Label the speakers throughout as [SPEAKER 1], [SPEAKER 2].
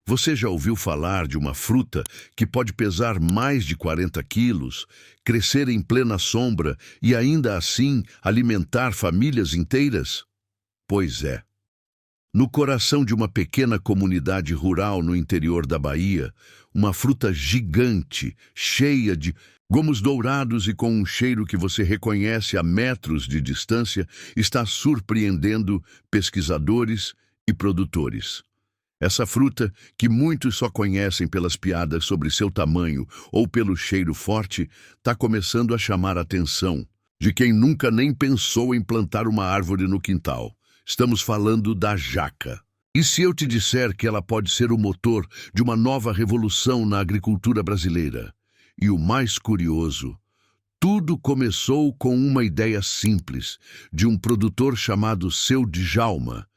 [SPEAKER 1] Você já ouviu falar de uma fruta que pode pesar mais de 40 quilos, crescer em plena sombra e ainda assim alimentar famílias inteiras? Pois é. No coração de uma pequena comunidade rural no interior da Bahia, uma fruta gigante, cheia de gomos dourados e com um cheiro que você reconhece a metros de distância, está surpreendendo pesquisadores e produtores. Essa fruta, que muitos só conhecem pelas piadas sobre seu tamanho ou pelo cheiro forte, está começando a chamar a atenção de quem nunca nem pensou em plantar uma árvore no quintal. Estamos falando da jaca. E se eu te disser que ela pode ser o motor de uma nova revolução na agricultura brasileira? E o mais curioso, tudo começou com uma ideia simples de um produtor chamado Seu Djalma,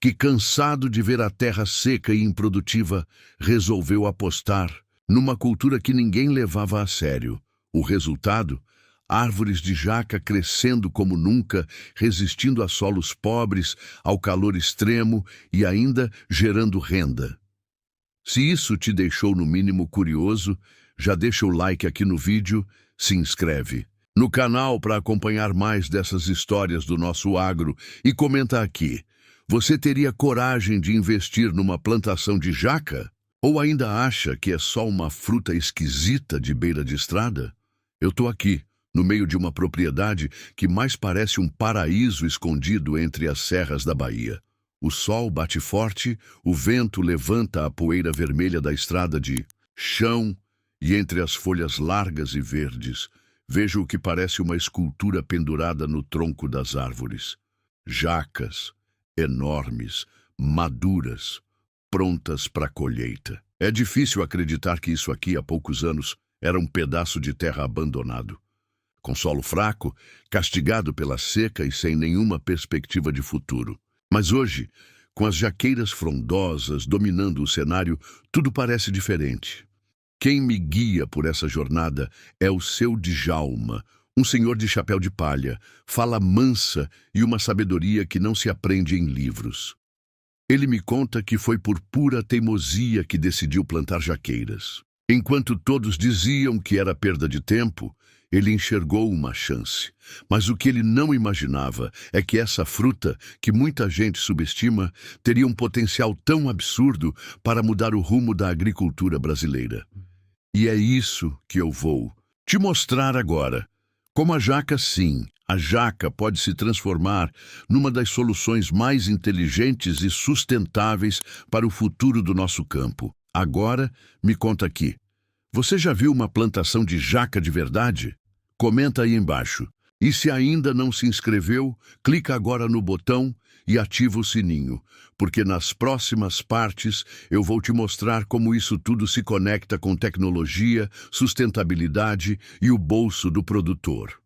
[SPEAKER 1] que, cansado de ver a terra seca e improdutiva, resolveu apostar numa cultura que ninguém levava a sério. O resultado? Árvores de jaca crescendo como nunca, resistindo a solos pobres, ao calor extremo e ainda gerando renda. Se isso te deixou no mínimo curioso, já deixa o like aqui no vídeo, se inscreve no canal para acompanhar mais dessas histórias do nosso agro e comenta aqui. Você teria coragem de investir numa plantação de jaca? Ou ainda acha que é só uma fruta esquisita de beira de estrada? Eu tô aqui, no meio de uma propriedade que mais parece um paraíso escondido entre as serras da Bahia. O sol bate forte, o vento levanta a poeira vermelha da estrada de chão e entre as folhas largas e verdes, vejo o que parece uma escultura pendurada no tronco das árvores. Jacas, enormes, maduras, prontas para a colheita. É difícil acreditar que isso aqui, há poucos anos, era um pedaço de terra abandonado. Com solo fraco, castigado pela seca e sem nenhuma perspectiva de futuro. Mas hoje, com as jaqueiras frondosas dominando o cenário, tudo parece diferente. Quem me guia por essa jornada é o Seu Djalma, um senhor de chapéu de palha, fala mansa e uma sabedoria que não se aprende em livros. Ele me conta que foi por pura teimosia que decidiu plantar jaqueiras. Enquanto todos diziam que era perda de tempo, ele enxergou uma chance. Mas o que ele não imaginava é que essa fruta, que muita gente subestima, teria um potencial tão absurdo para mudar o rumo da agricultura brasileira. E é isso que eu vou te mostrar agora. Como a jaca, sim, a jaca pode se transformar numa das soluções mais inteligentes e sustentáveis para o futuro do nosso campo. Agora, me conta aqui. Você já viu uma plantação de jaca de verdade? Comenta aí embaixo. E se ainda não se inscreveu, clica agora no botão e ativa o sininho, porque nas próximas partes eu vou te mostrar como isso tudo se conecta com tecnologia, sustentabilidade e o bolso do produtor.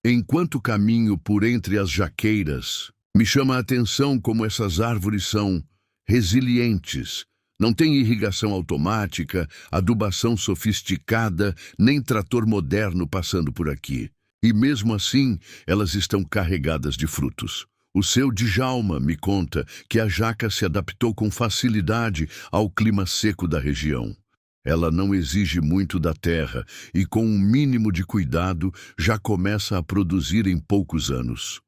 [SPEAKER 1] Enquanto caminho por entre as jaqueiras, me chama a atenção como essas árvores são resilientes. Não tem irrigação automática, adubação sofisticada, nem trator moderno passando por aqui. E mesmo assim, elas estão carregadas de frutos. O Seu Djalma me conta que a jaca se adaptou com facilidade ao clima seco da região. Ela não exige muito da terra e, com um mínimo de cuidado, já começa a produzir em poucos anos.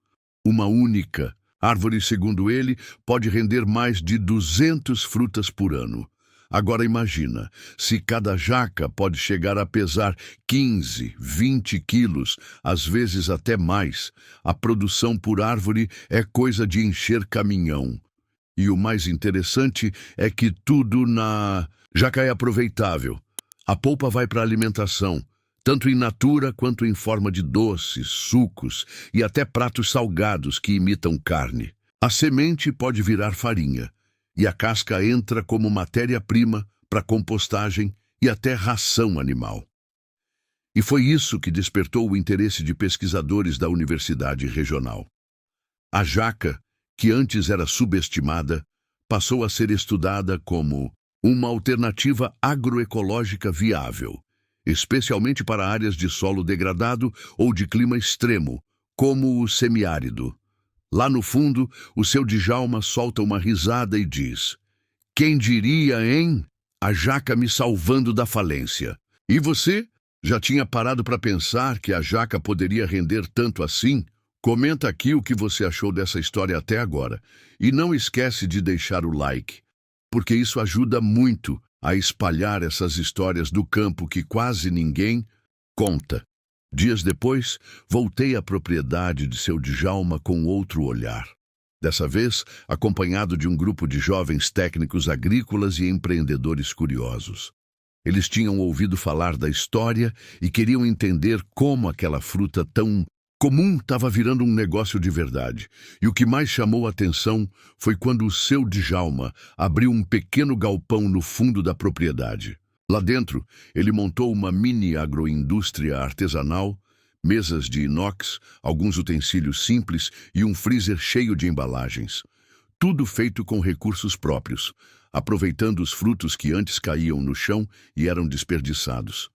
[SPEAKER 1] Uma única árvore, segundo ele, pode render mais de 200 frutas por ano. Agora imagina, se cada jaca pode chegar a pesar 15, 20 quilos, às vezes até mais, a produção por árvore é coisa de encher caminhão. E o mais interessante é que tudo na jaca é aproveitável. A polpa vai para a alimentação, tanto em natura quanto em forma de doces, sucos e até pratos salgados que imitam carne. A semente pode virar farinha, e a casca entra como matéria-prima para compostagem e até ração animal. E foi isso que despertou o interesse de pesquisadores da Universidade Regional. A jaca, que antes era subestimada, passou a ser estudada como uma alternativa agroecológica viável, especialmente para áreas de solo degradado ou de clima extremo, como o semiárido. Lá no fundo, o seu Djalma solta uma risada e diz: quem diria, hein? A Jaca me salvando da falência. E você? Já tinha parado para pensar que a Jaca poderia render tanto assim? Comenta aqui o que você achou dessa história até agora. E não esquece de deixar o like, porque isso ajuda muito a espalhar essas histórias do campo que quase ninguém conta. Dias depois, voltei à propriedade de seu Djalma com outro olhar. Dessa vez, acompanhado de um grupo de jovens técnicos agrícolas e empreendedores curiosos. Eles tinham ouvido falar da história e queriam entender como aquela fruta tão comum estava virando um negócio de verdade. E o que mais chamou a atenção foi quando o seu Djalma abriu um pequeno galpão no fundo da propriedade. Lá dentro, ele montou uma mini agroindústria artesanal, mesas de inox, alguns utensílios simples e um freezer cheio de embalagens. Tudo feito com recursos próprios, aproveitando os frutos que antes caíam no chão e eram desperdiçados.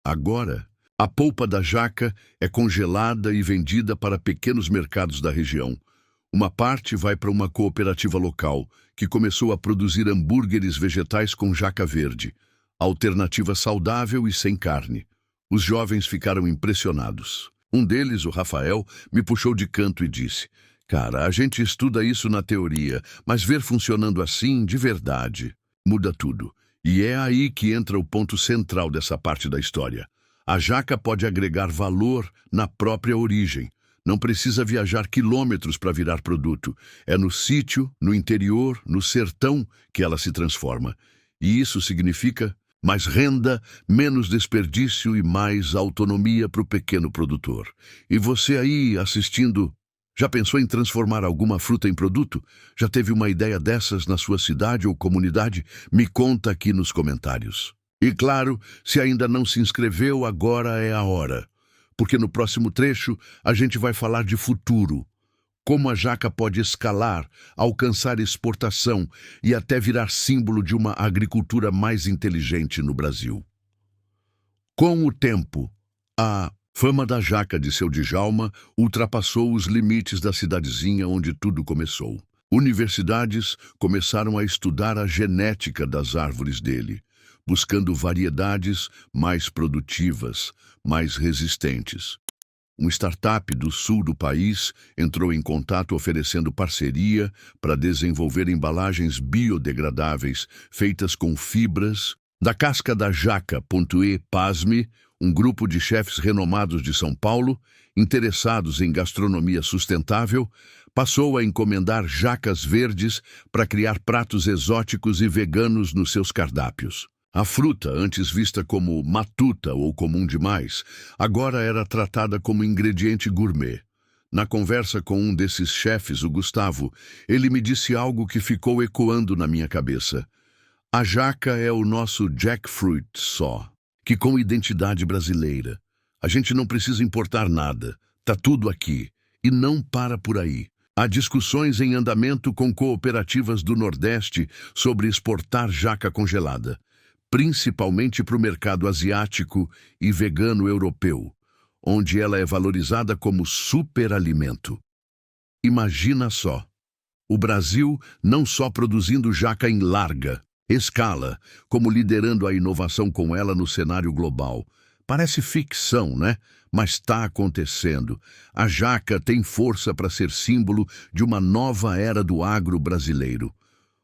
[SPEAKER 1] Agora, a polpa da jaca é congelada e vendida para pequenos mercados da região. Uma parte vai para uma cooperativa local, que começou a produzir hambúrgueres vegetais com jaca verde, alternativa saudável e sem carne. Os jovens ficaram impressionados. Um deles, o Rafael, me puxou de canto e disse: cara, a gente estuda isso na teoria, mas ver funcionando assim, de verdade, muda tudo. E é aí que entra o ponto central dessa parte da história. A jaca pode agregar valor na própria origem. Não precisa viajar quilômetros para virar produto. É no sítio, no interior, no sertão que ela se transforma. E isso significa mais renda, menos desperdício e mais autonomia para o pequeno produtor. E você aí assistindo, já pensou em transformar alguma fruta em produto? Já teve uma ideia dessas na sua cidade ou comunidade? Me conta aqui nos comentários. E claro, se ainda não se inscreveu, agora é a hora. Porque no próximo trecho a gente vai falar de futuro. Como a jaca pode escalar, alcançar exportação e até virar símbolo de uma agricultura mais inteligente no Brasil. Com o tempo, a fama da jaca de seu Djalma ultrapassou os limites da cidadezinha onde tudo começou. Universidades começaram a estudar a genética das árvores dele, buscando variedades mais produtivas, mais resistentes. Um startup do sul do país entrou em contato oferecendo parceria para desenvolver embalagens biodegradáveis feitas com fibras da casca da jaca. Pasme, um grupo de chefes renomados de São Paulo, interessados em gastronomia sustentável, passou a encomendar jacas verdes para criar pratos exóticos e veganos nos seus cardápios. A fruta, antes vista como matuta ou comum demais, agora era tratada como ingrediente gourmet. Na conversa com um desses chefes, o Gustavo, ele me disse algo que ficou ecoando na minha cabeça. A jaca é o nosso jackfruit só, que com identidade brasileira. A gente não precisa importar nada, tá tudo aqui, e não para por aí. Há discussões em andamento com cooperativas do Nordeste sobre exportar jaca congelada, principalmente para o mercado asiático e vegano europeu, onde ela é valorizada como superalimento. Imagina só, o Brasil não só produzindo jaca em larga escala, como liderando a inovação com ela no cenário global. Parece ficção, né? Mas está acontecendo. A jaca tem força para ser símbolo de uma nova era do agro brasileiro.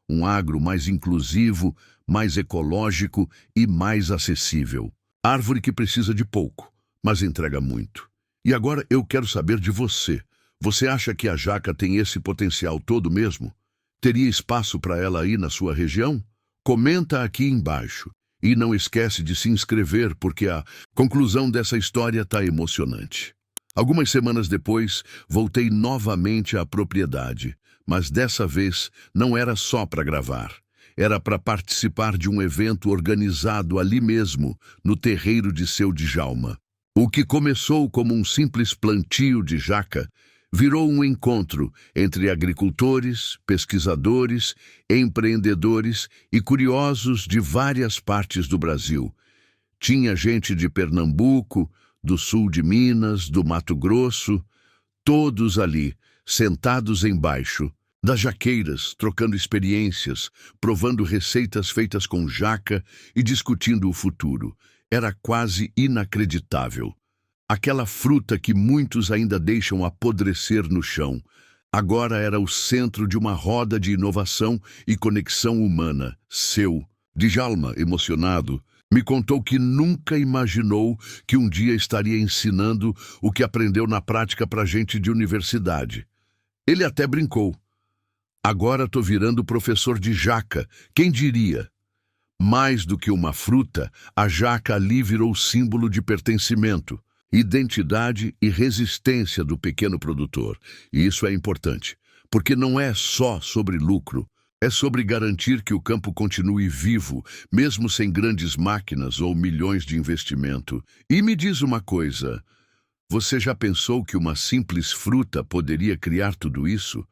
[SPEAKER 1] Um agro mais inclusivo, mais ecológico e mais acessível. Árvore que precisa de pouco, mas entrega muito. E agora eu quero saber de você. Você acha que a jaca tem esse potencial todo mesmo? Teria espaço para ela aí na sua região? Comenta aqui embaixo. E não esquece de se inscrever, porque a conclusão dessa história está emocionante. Algumas semanas depois, voltei novamente à propriedade, mas dessa vez não era só para gravar. Era para participar de um evento organizado ali mesmo, no terreiro de seu Djalma. O que começou como um simples plantio de jaca, virou um encontro entre agricultores, pesquisadores, empreendedores e curiosos de várias partes do Brasil. Tinha gente de Pernambuco, do sul de Minas, do Mato Grosso, todos ali, sentados embaixo das jaqueiras, trocando experiências, provando receitas feitas com jaca e discutindo o futuro. Era quase inacreditável. Aquela fruta que muitos ainda deixam apodrecer no chão, agora era o centro de uma roda de inovação e conexão humana. Djalma, emocionado, me contou que nunca imaginou que um dia estaria ensinando o que aprendeu na prática para gente de universidade. Ele até brincou. Agora estou virando professor de jaca, quem diria? Mais do que uma fruta, a jaca ali virou símbolo de pertencimento, identidade e resistência do pequeno produtor. E isso é importante, porque não é só sobre lucro, é sobre garantir que o campo continue vivo, mesmo sem grandes máquinas ou milhões de investimento. E me diz uma coisa, você já pensou que uma simples fruta poderia criar tudo isso?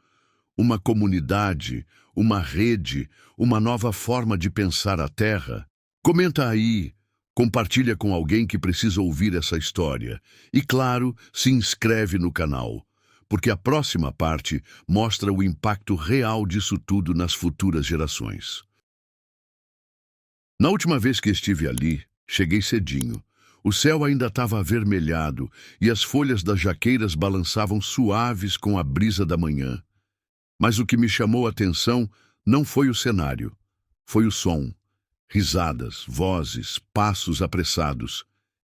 [SPEAKER 1] Uma comunidade, uma rede, uma nova forma de pensar a terra? Comenta aí, compartilha com alguém que precisa ouvir essa história. E claro, se inscreve no canal, porque a próxima parte mostra o impacto real disso tudo nas futuras gerações. Na última vez que estive ali, cheguei cedinho. O céu ainda estava avermelhado e as folhas das jaqueiras balançavam suaves com a brisa da manhã. Mas o que me chamou a atenção não foi o cenário, foi o som. Risadas, vozes, passos apressados.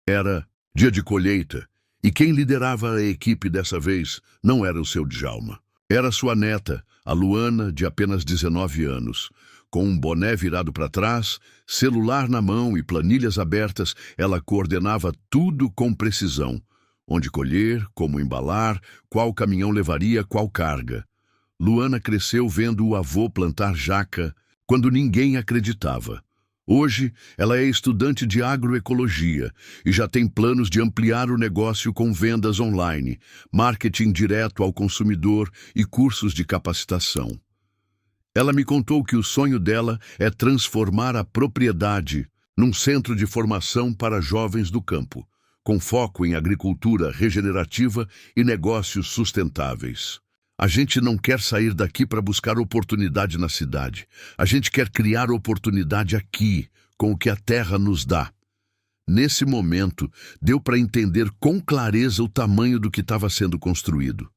[SPEAKER 1] Era dia de colheita, e quem liderava a equipe dessa vez não era o seu Djalma. Era sua neta, a Luana, de apenas 19 anos. Com um boné virado para trás, celular na mão e planilhas abertas, ela coordenava tudo com precisão. Onde colher, como embalar, qual caminhão levaria qual carga. Luana cresceu vendo o avô plantar jaca quando ninguém acreditava. Hoje, ela é estudante de agroecologia e já tem planos de ampliar o negócio com vendas online, marketing direto ao consumidor e cursos de capacitação. Ela me contou que o sonho dela é transformar a propriedade num centro de formação para jovens do campo, com foco em agricultura regenerativa e negócios sustentáveis. A gente não quer sair daqui para buscar oportunidade na cidade. A gente quer criar oportunidade aqui, com o que a terra nos dá. Nesse momento, deu para entender com clareza o tamanho do que estava sendo construído.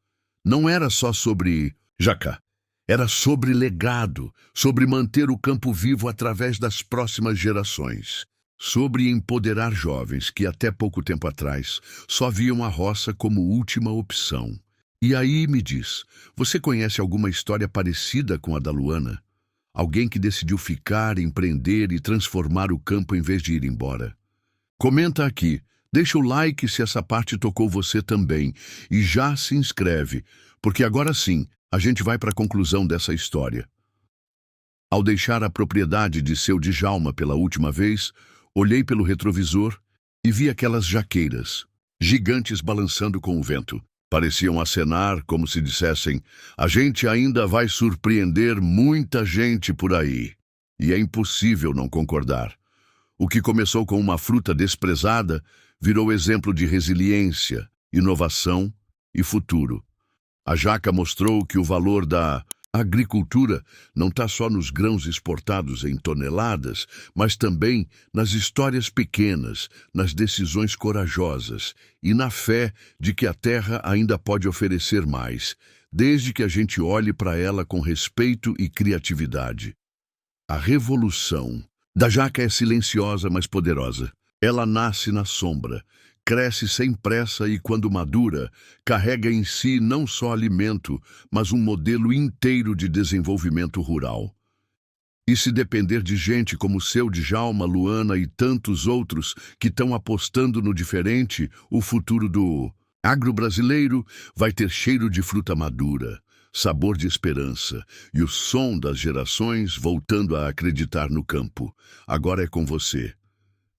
[SPEAKER 1] Não era só sobre jaca. Era sobre legado, sobre manter o campo vivo através das próximas gerações. Sobre empoderar jovens que até pouco tempo atrás só viam a roça como última opção. E aí me diz, você conhece alguma história parecida com a da Luana? Alguém que decidiu ficar, empreender e transformar o campo em vez de ir embora? Comenta aqui, deixa o like se essa parte tocou você também e já se inscreve, porque agora sim, a gente vai para a conclusão dessa história. Ao deixar a propriedade de seu Djalma pela última vez, olhei pelo retrovisor e vi aquelas jaqueiras, gigantes balançando com o vento. Pareciam acenar como se dissessem, a gente ainda vai surpreender muita gente por aí. E é impossível não concordar. O que começou com uma fruta desprezada virou exemplo de resiliência, inovação e futuro. A jaca mostrou que o valor da agricultura não está só nos grãos exportados em toneladas, mas também nas histórias pequenas, nas decisões corajosas e na fé de que a terra ainda pode oferecer mais, desde que a gente olhe para ela com respeito e criatividade. A revolução da jaca é silenciosa, mas poderosa. Ela nasce na sombra, cresce sem pressa e, quando madura, carrega em si não só alimento, mas um modelo inteiro de desenvolvimento rural. E se depender de gente como seu Djalma, Luana e tantos outros que estão apostando no diferente, o futuro do agro brasileiro vai ter cheiro de fruta madura, sabor de esperança e o som das gerações voltando a acreditar no campo. Agora é com você.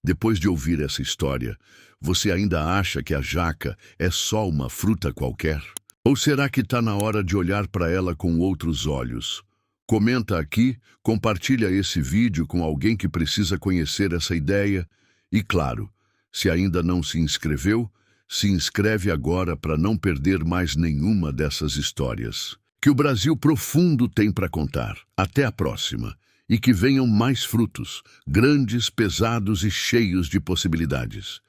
[SPEAKER 1] Depois de ouvir essa história, você ainda acha que a jaca é só uma fruta qualquer? Ou será que está na hora de olhar para ela com outros olhos? Comenta aqui, compartilha esse vídeo com alguém que precisa conhecer essa ideia e, claro, se ainda não se inscreveu, Se inscreve agora para não perder mais nenhuma dessas histórias que o Brasil profundo tem para contar. Até a próxima. E que venham mais frutos, grandes, pesados e cheios de possibilidades.